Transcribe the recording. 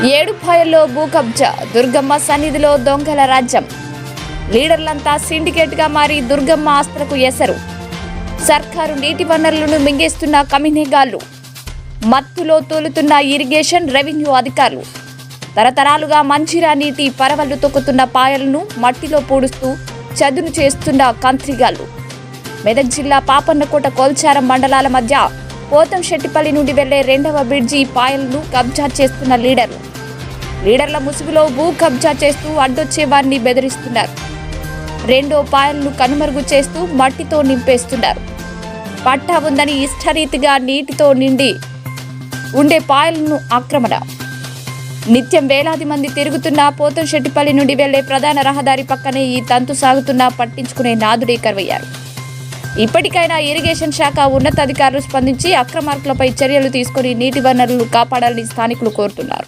ఏడుపాయల్లో భూ కబ్జా, దుర్గమ్మ సన్నిధిలో దొంగల రాజ్యం. లీడర్లంతా సిండికేట్గా మారి దుర్గమ్మ ఆస్తులకు ఎసరు. సర్కారు నీటి వనరులను మింగేస్తున్న కమినేగాళ్లు. మత్తులో తోలుతున్న ఇరిగేషన్, రెవెన్యూ అధికారులు. తరతరాలుగా మంచిరా నీటి పరవళ్లు తొక్కుతున్న పాయలను మట్టిలో పూడుస్తూ చదును చేస్తున్న కంత్రిగాళ్లు. మెదక్ జిల్లా పాపన్నకోట, కోల్చారం మండలాల మధ్య పోతంశెట్టిపల్లి నుండి వెళ్లే 2వ బ్రిడ్జి పాయలను కబ్జా చేస్తున్న లీడర్ల ముసుగులో భూ కబ్జా చేస్తూ అడ్డొచ్చే వారిని బెదిరిస్తున్నారు. 2వ పాయలను కనుమరుగు చేస్తూ మట్టితో నింపేస్తున్నారు. పట్టా ఉందని ఇష్టరీతిగా నీటితో నిండి ఉండే పాయలను ఆక్రమణ. నిత్యం వేలాది మంది తిరుగుతున్న పోతంశెట్టిపల్లి నుండి వెళ్లే ప్రధాన రహదారి పక్కనే ఈ తంతు సాగుతున్నా పట్టించుకునే నాదుడే కరువయ్యారు. ఇప్పటికైనా ఇరిగేషన్ శాఖ ఉన్నతాధికారులు స్పందించి అక్రమార్కులపై చర్యలు తీసుకుని నీటి వనరులు కాపాడాలని స్థానికులు కోరుతున్నారు.